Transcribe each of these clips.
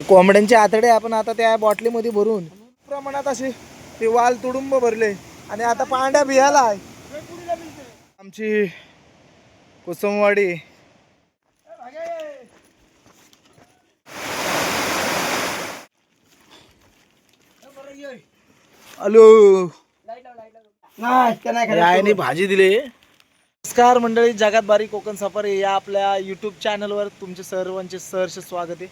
कोंबड्यांचे आतडे आपण आता त्या बॉटलीमध्ये भरून प्रमाणात असे ते वाल तुडुंब भरले आणि आता पांड्या बियाला आहे आमची कुसुमवाडी. हॅलो याने भाजी दिली. नमस्कार मंडळी, जगात बारी कोकण सफारी या आपल्या यूट्यूब चॅनलवर तुमचे सर्वांचे सहर्ष स्वागत आहे.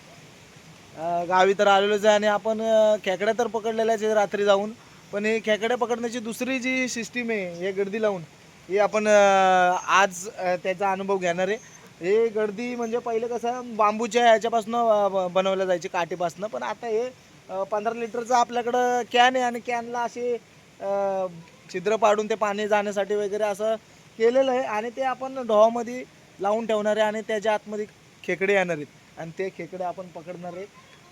गावी तर आलेलोच आहे आणि आपण खेकड्या तर पकडलेल्याच आहे रात्री जाऊन, पण हे खेकड्या पकडण्याची दुसरी जी सिस्टीम आहे हे गर्दी लावून, हे आपण आज त्याचा अनुभव घेणार आहे. हे गर्दी म्हणजे पहिले कसं बांबूच्या ह्याच्यापासून बनवल्या जायची काठीपासून, पण आता हे 15 लिटरचं आपल्याकडं कॅन आहे आणि कॅनला असे छिद्र पाडून ते पाणी जाण्यासाठी वगैरे असं केलेलं आहे आणि ते आपण ढोहामध्ये लावून ठेवणार आहे आणि त्याच्या आतमध्ये खेकडे येणार आहेत आणि ते खेकडे आपण पकडणार आहे.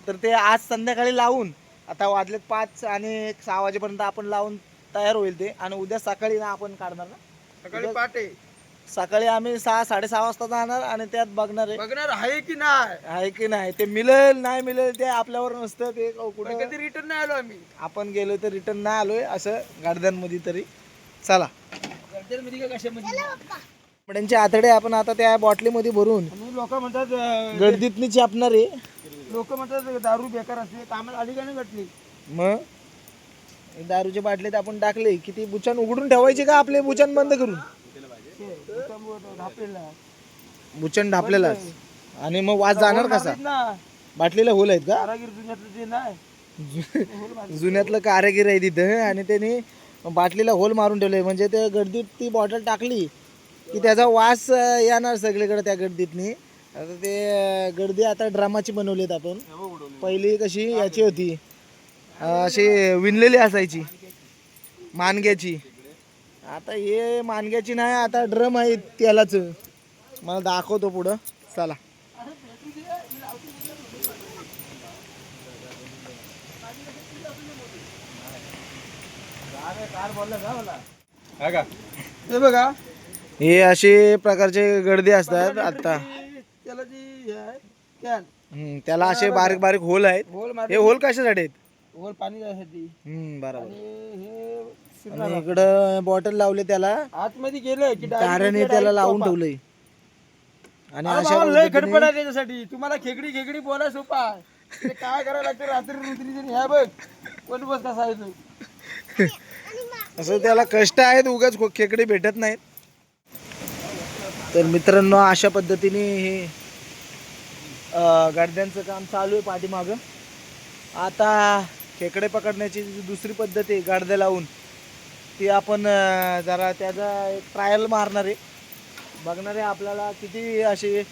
तर ते आज संध्याकाळी लावून, आता वाजलेत 5 आणि 6 वाजेपर्यंत आपण लावून तयार होईल ते, आणि उद्या सकाळी ना आपण काढणार ना, सकाळी पहाटे सकाळी आम्ही 6-6:30 वाजता जाणार आणि त्यात बघणार आहे की नाही, आहे की नाही. ते मिळेल नाही मिळेल ते आपल्यावर नसतं, ते कुठं कधी रिटर्न नाही आलो आम्ही. आपण गेलो तर रिटर्न नाही आलोय असं गार्डनमध्ये. तरी चला, कोंबड्यांचे आतडे आपण आता त्या बॉटलीमध्ये भरून लोक म्हणतात गर्दीतनी चापणार आहे. लोक म्हणतात दारू बेकार असते, कामाला आली का नाही घटली. मग दारूच्या बाटलीत आपण टाकले की ती बुचान उघडून ठेवायची का आपले बुचान बंद करून? बुचन ढापलेला आणि मग वास जाणार कसा? बाटलीला होल आहेत का? जुन्यातलं कारागीर आहे तिथं आणि त्यांनी बाटलीला होल मारून ठेवलंय, म्हणजे ते गर्दीत ती बॉटल टाकली की त्याचा वास येणार सगळीकडे त्या गर्दीतनी. आता ते गर्दी आता ड्रामाची बनवलीत आपण. पहिली कशी याची होती, अशी विणलेली असायची मानग्याची. आता हे मानग्याची नाही, आता ड्रम आहे तेलाच. मला दाखवतो पुढं, चला. हे बघा, हे असे प्रकारचे गर्दी असतात आता. त्याला जी हे आहे कॅन, त्याला असे बारीक बारीक होल आहेत. होल हे होल कशासाठी आहेत? होल पाणी जाण्यासाठी. बरोबर. हे आणि इकडं बॉटल लावले त्याला, आतमध्ये गेलं की ताराने त्याला लावून ठेवलंय. आणि अशा लय खडपड आहे त्याच्यासाठी. तुम्हाला खेकडी खेकडी बोला सोपा आहे. ते काय करायला लागतं रात्री रुद्री ह्या बघ कोण बस कसा आहे तो. असं त्याला कष्ट आहेत, उगाच खेकडे भेटत नाहीत. तर मित्रांनो, अशा पद्धतीने हे गाड्यांचं काम चालू आहे पाठीमागं. आता खेकडे पकडण्याची जी दुसरी पद्धत आहे गाडदे लावून, ती आपण जरा त्याचा एक ट्रायल मारणार आहे. बघणार आहे आपल्याला किती अशी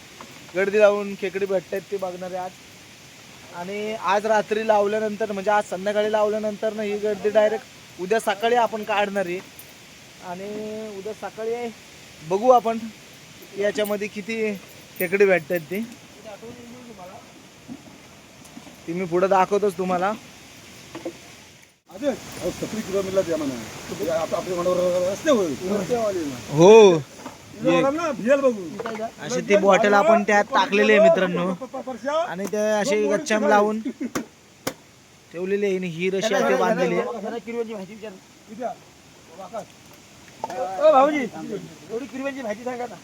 गर्दी लावून खेकडे भेटत आहेत ते बघणार आहे आज. आणि आज रात्री लावल्यानंतर, म्हणजे आज संध्याकाळी लावल्यानंतर ना ही गर्दी डायरेक्ट उद्या सकाळी आपण काढणार आहे. आणि उद्या सकाळी बघू आपण याच्यामध्ये किती खेकडे भेटत आहेत ती मी पुढे दाखवतोच तुम्हाला. हो, अशी ती बॉटल आपण त्यात टाकलेली आहे मित्रांनो, आणि ते असे गच्चम लावून ठेवलेली आहे. ही रशी आहे बांधलेली आहे. भाऊजी एवढी किरव्यांची भाजी सांगा ना.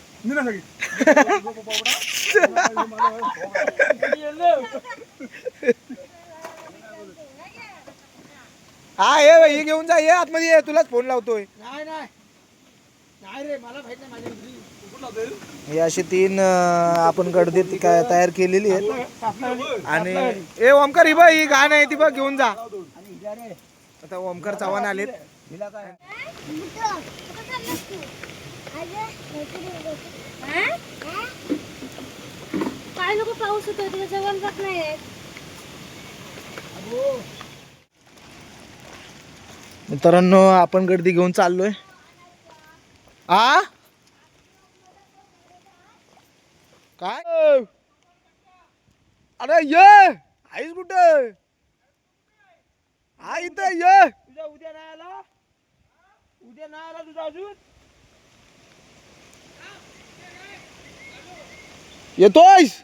हा ये भाई, घेऊन जा, ये आतमध्ये ये, तुलाच फोन लावतोय. नाही नाही रे, मला माहित नाही माझ्या. हे अशी 3 आपण गर्दीत काय तयार केलेली आहेत. आणि ए ओमकार, ही बघ, ही घाण आहे ती बघ, घेऊन जा. आता ओमकार चव्हाण आलेत. काय नको पाऊस होतोय, तुला जेवण जात नाही. मित्रांनो, आपण गर्दी घेऊन चाललोय. आ काय? अरे ये, आईस कुठं? हा इथं ये. तुझा उद्या नाही आला, उद्या नाही आला तुझा अजून. येतोयस?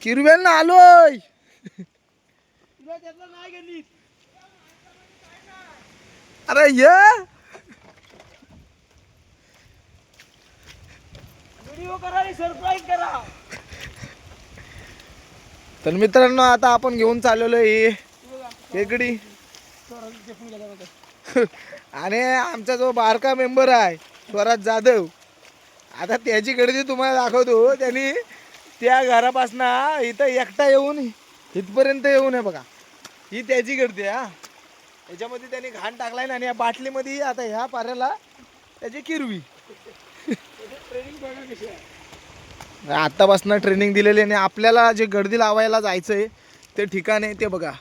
किरव्यांना आलोय. तुला त्यातलं नाही गेली. अरे ये व्हिडिओ करा आणि सरप्राईज करा. तर मित्रांनो आता आपण घेऊन चाललेलो आहे खेकडी. आणि आमचा जो बारका मेंबर आहे स्वराज जाधव, आता त्याची गर्दी तुम्हाला दाखवतो. त्यांनी त्या घरापासनं इथं एकटा येऊन इथपर्यंत येऊन आहे बघा. ही त्याची गर्दी आहे. याच्यामध्ये त्यांनी घाण टाकलाय ना, आणि या बाटलीमध्ये आता ह्या पाऱ्याला त्याची किरवी. ट्रेनिंग बघा कशी आहे. आत्तापासून ट्रेनिंग दिलेली आहे. आणि आपल्याला जे गर्दी लावायला जायचं आहे ते ठिकाण आहे ते बघा.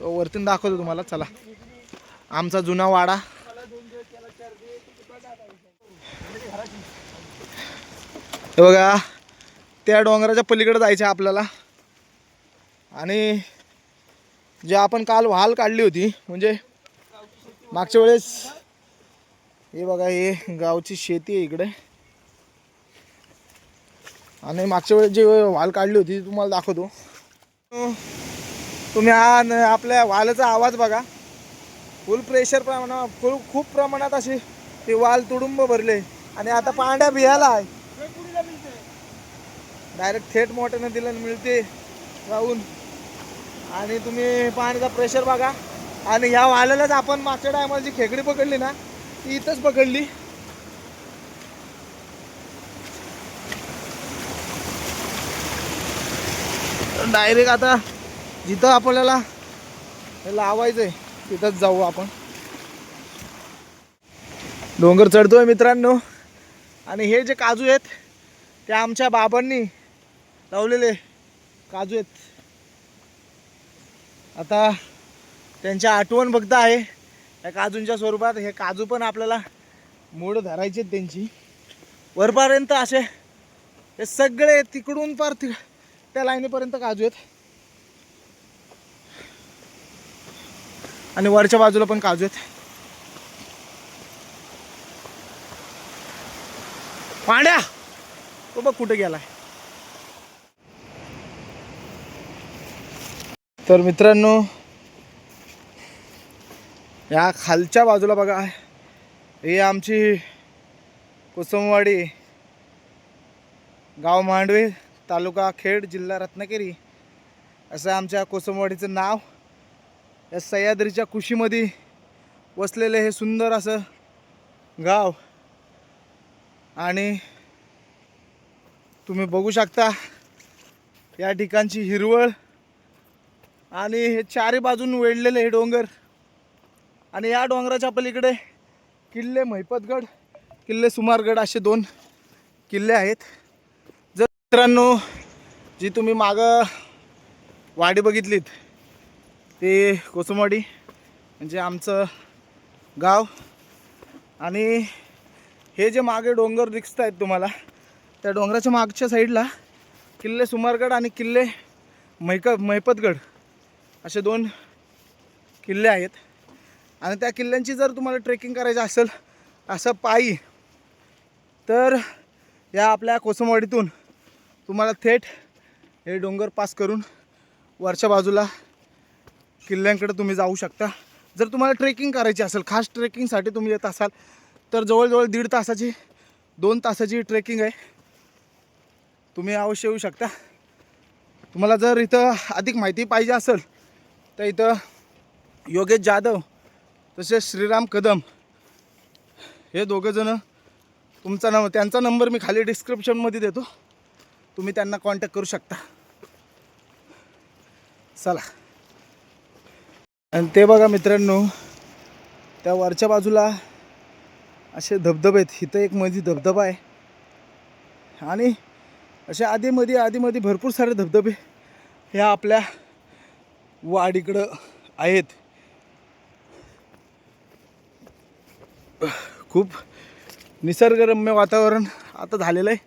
तो वरतून दाखवतो तुम्हाला. चला, आमचा जुना वाडा. हे बघा, त्या डोंगराच्या पलीकडे जायचं आहे आपल्याला. आणि जे आपण काल वाल काढली होती, म्हणजे मागच्या वेळेस, हे बघा हे गावची शेती आहे इकडे. आणि मागच्या वेळेस जे वाल काढली होती तुम्हाला दाखवतो. तुम्ही आपल्या वालाचा आवाज बघा. फुल प्रेशर प्रमाणात, खूप प्रमाणात असे ते वाल तुडुंब भरले. आणि आता पांड्या बियाला आहे. डायरेक्ट थेट मोठ्यानं दिलं मिळते राहून. आणि तुम्ही पाण्याचा प्रेशर बघा. आणि ह्या वाल्यालाच आपण मागच्या टायमाला जी खेकडी पकडली ना, ती इथंच पकडली. डायरेक्ट आता जिथं आपल्याला लावायचंय तिथंच जाऊ आपण. डोंगर चढतोय मित्रांनो. आणि हे जे काजू आहेत ते आमच्या बाबांनी लावलेले काजू आहेत. आता त्यांच्या आठवण फक्त आहे या काजूंच्या स्वरूपात. हे काजू पण आपल्याला मूळ धरायचे आहेत त्यांची. वरपर्यंत असे हे सगळे तिकडून पार त्या लाईनीपर्यंत काजू आहेत. आणि वरच्या बाजूला पण काजू आहेत. पांड्या तो बघ कुठे गेलाय. तर मित्रांनो, या खालच्या बाजूला बघा, ही आमची कोसमवाडी, गाव मांडवे, तालुका खेड, जिल्हा रत्नागिरी, असं आमच्या कोसमवाडीचं नाव. या सह्याद्रीच्या कुशीमध्ये वसलेले हे सुंदर असं गाव. आणि तुम्ही बघू शकता या ठिकाणची हिरवळ. आणि हे चारी बाजून वेढलेले हे डोंगर. आणि या डोंगराच्या पलीकडे किल्ले महिपतगड, किल्ले सुमारगड असे 2 किल्ले आहेत. जर मित्रांनो, जी तुम्ही मागं वाडी बघितलीत ते कोसमवाडी म्हणजे आमचं गाव. आणि हे जे मागे डोंगर दिसत आहेत तुम्हाला, त्या डोंगराच्या मागच्या साईडला किल्ले सुमारगड आणि किल्ले महिपतगड असे 2 किल्ले आहेत. आणि त्या किल्ल्यांची जर तुम्हाला ट्रेकिंग करायचं असेल असं पायी, तर या आपल्या कोसमवाडीतून तुम्हाला थेट हे डोंगर पास करून वरच्या बाजूला किल्ल्यांकडे तुम्ही जाऊ शकता. जर तुम्हाला ट्रेकिंग करायची असेल, खास ट्रेकिंगसाठी तुम्ही येत असाल, तर जवळजवळ 1.5 तासाची 2 तासाची ट्रेकिंग आहे. तुम्ही अवश्य येऊ शकता. तुम्हाला जर इथं अधिक माहिती पाहिजे असेल तर इथं योगेश जाधव तसेच श्रीराम कदम हे दोघंजणं त्यांचा नंबर मी खाली डिस्क्रिप्शनमध्ये देतो. तुम्ही त्यांना कॉन्टॅक्ट करू शकता. चला. आणि ते बघा मित्रांनो, त्या वरच्या बाजूला असे धबधबे आहेत. इथं एक मध्ये धबधबा आहे. आणि असे आधीमध्ये भरपूर सारे धबधबे ह्या आपल्या वाडीकडं आहेत. खूप निसर्गरम्य वातावरण आता झालेलं आहे.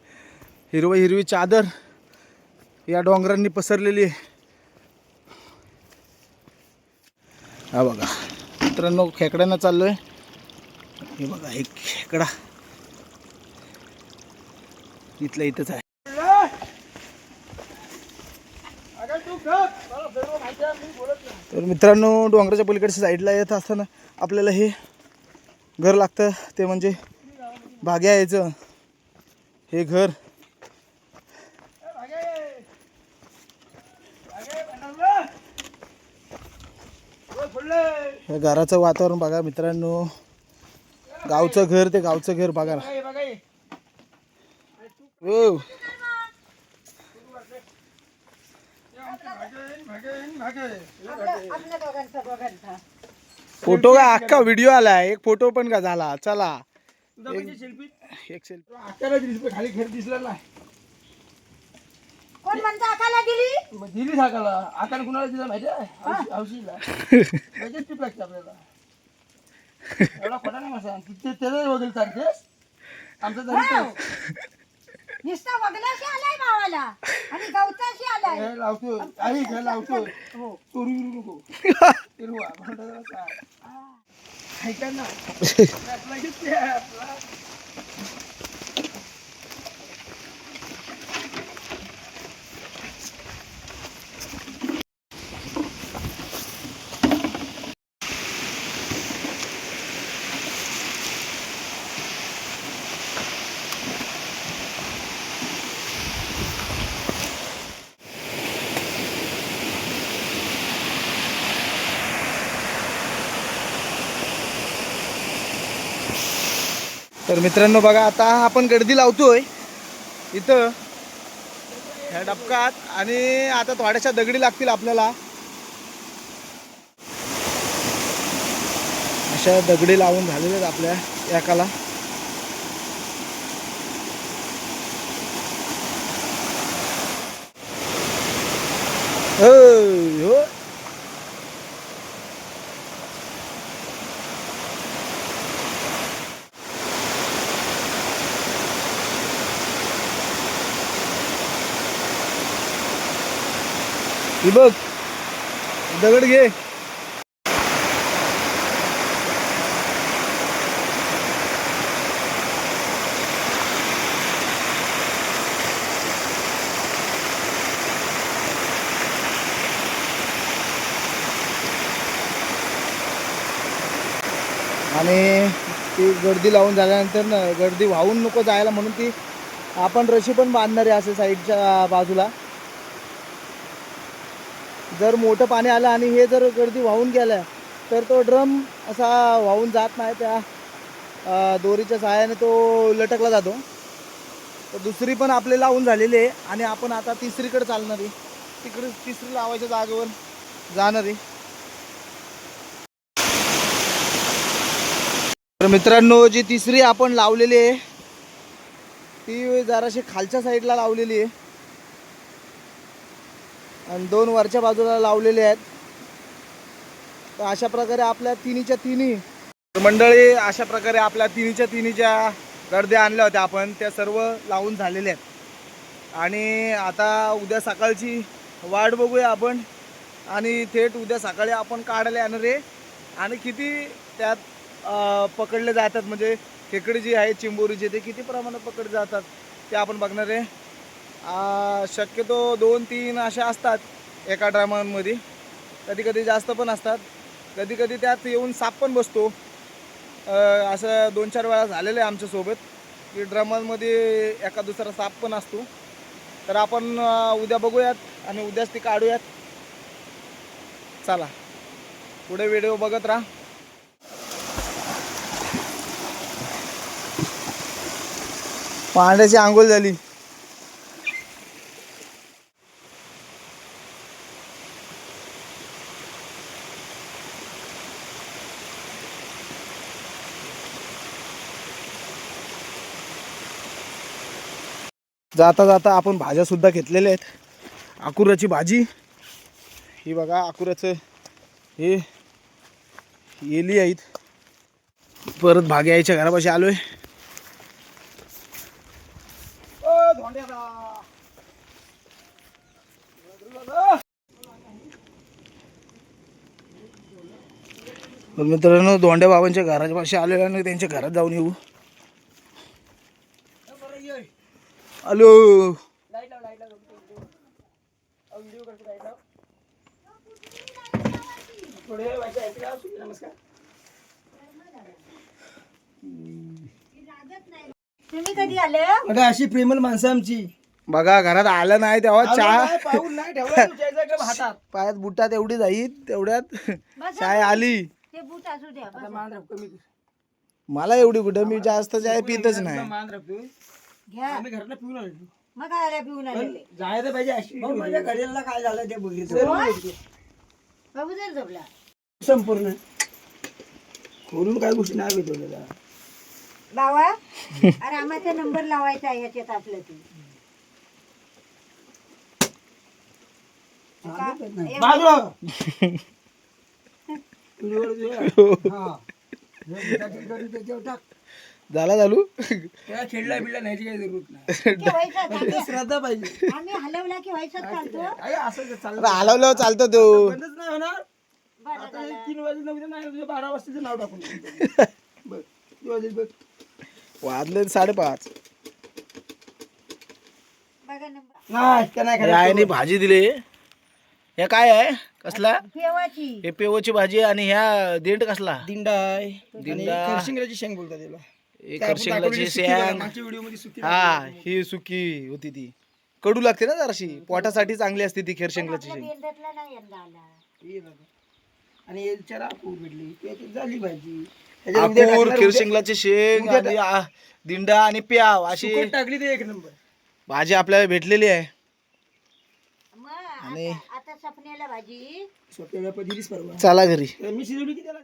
हिरवी चादर या डोंगरांनी पसरलेली आहे. हा बघा मित्रांनो, खेकड्यांना चाललो आहे. हे बघा एक खेकडा इथल्या इथंच आहे. तर मित्रांनो, डोंगराच्या पलीकडच्या साईडला येत असताना आपल्याला हे घर लागतं, ते म्हणजे भाग्या यायचं हे घर. या घराचं वातावरण बघा मित्रांनो, गावचं घर, ते गावचं घर बघा ना. हो. फोटो का अख्खा व्हिडिओ आलाय, एक फोटो पण का झाला. चला एक सेल्फी. खाली घर दिसला नाही. कोण म्हणतो आकाला दिली? मग दिली साकाला. आकाने कुणाला दिला माहिती आहे? हौशीला. लगेच टीप लागते आपल्याला. एवढा खोटा नाही मासा. त्याला वगैरे सारखेस आमचा तरी नुसता वगलाशी आलाय भावाला आणि गवताशी आलाय. हे लावतो आई घर लावतो. चोरी करू नको. हिरवा म्हणतात काय ऐका ना. लगेच ते आपला तर मित्रांनो बघा, आता आपण गर्दी लावतोय इथं ह्या डबकात, आणि आता थोड्याशा दगडी लागतील आपल्याला. अशा दगडी लावून झालेल्या आहेत आपल्या एकाला. हो. ही बघ दगड घे. आणि ती गर्दी लावून झाल्यानंतर ना, गर्दी वाहून नको जायला म्हणून ती आपण रशी पण बांधणार आहे असे साईडच्या बाजूला. जर मोठं पाणी आलं आणि हे जर गर्दी वाहून गेलं तर तो ड्रम असा वाहून जात नाही, त्या दोरीच्या सहाय्याने तो लटकला जातो. तर दुसरी पण आपले लावून झालेली आहे आणि आपण आता तिसरीकडे चालणार आहे. तिकडे तिसरी लावायच्या जागेवर जाणार आहे. तर मित्रांनो, जी तिसरी आपण लावलेली आहे ती जराशी खालच्या साईडला लावलेली आहे आणि दोन वरच्या बाजूला लावलेले आहेत. तर अशा प्रकारे आपल्या तिन्हीच्या तिन्ही मंडळी, अशा प्रकारे आपल्या तिन्हीच्या तिन्हीच्या गर्द्या आणल्या होत्या आपण, त्या सर्व लावून झालेल्या आहेत. आणि आता उद्या सकाळची वाट बघूया आपण, आणि थेट उद्या सकाळी आपण काढायला येणार आहे. आणि किती त्यात पकडले जातात, म्हणजे खेकडी जी आहे चिंबोरीचे, ते किती प्रमाणात पकडले जातात ते आपण बघणार आहे. शक्यतो 2-3 अशा असतात एका ड्रामांमध्ये, कधी कधी जास्त पण असतात, कधी कधी त्यात येऊन साप पण बसतो. असं 2-4 वेळा झालेलं आहे आमच्यासोबत की ड्रामांमध्ये एका दुसरा साप पण असतो. तर आपण उद्या बघूयात आणि उद्याच ती काढूयात. चला पुढे व्हिडिओ बघत राहा. पांड्याची आंघोळ झाली. जाता जाता आपण भाज्या सुद्धा घेतलेल्या आहेत. आकुराची भाजी ही बघा, आकुराचं हे येली आहेत. परत भाग्या यायच्या घरापाशी आलोय. मित्रांनो, धोंड्या बाबांच्या घराच्या पाशी आलेल्या आणि त्यांच्या घरात जाऊन येऊ. हॅलो. थोडे वेळ व्हायचं आहे का? नमस्कार. तुम्ही कधी आले बघा अशी प्रेमल माणसं आमची. बघा घरात आलं नाही तेव्हा चहा पाऊल नाही ठेवला तुझ्या इकडे हातात. पायात बुटात एवढी जाईल तेवढ्यात बसा. चाय आली. ते बूट असू द्या आता बसा. मान राख कमी कर. मला एवढी कुठं मी जास्त चाय पितच नाही. मान राखतोय. घ्या आम्ही घरात पिऊन आलो. मग काय पिऊन आलेले जायला पाहिजे अशी. माझ्या घडीला काय झालं ते बघितलं. बाबू जर झोपला संपूर्ण खोलून काय गोष्टी नाही भेटवलेल्या. बाबा रामाचा नंबर लावायचा आहे याच्यात आपलं तू झाला चालू खेळला बिळला नाही काही जरूरत नाही. व्हायचं श्रद्धा पाहिजे. आम्ही हलवला की व्हायचं चालतो असं चाललं हलवलं चालतं तो बंदच नाही होणार. बरं आता झालं. 3 वाजले नव्हते नाही तुझ्या 12 वाजताचं नाव टाकून बघ 3 वाजले बघ. वाजले 5:30. बघा नंबर नाही का नाही या आईने भाजी दिली. हे काय आहे कसला पेवाची हे पेवची भाजी आणि ह्या देंट कसला दिंडा आहे. दिंडा. करशिंगराची शेंग बोलतात त्याला. एक करशिंगलाची शेंग. मागच्या व्हिडिओ मध्ये सुकी हा ही सुकी होती ती कडू लागते ना जराशी पोटासाठी चांगली असते ती खरशेंगलाची शेंग. बेंद्रातला नाही यंदा आला हे बघा. आणि एलच्या अपूर भेटली त्याची झाली भाजी. अपूर खिरशिंगलाची शेंग आणि दिंडा आणि प्याव अशी टाकली ते एक नंबर. भाजी आपल्याला भेटलेली आहे. मग आणि आता सपन्याला भाजी स्वतःला दिलीच परवा. चला घरी. मी शिजवली की त्याला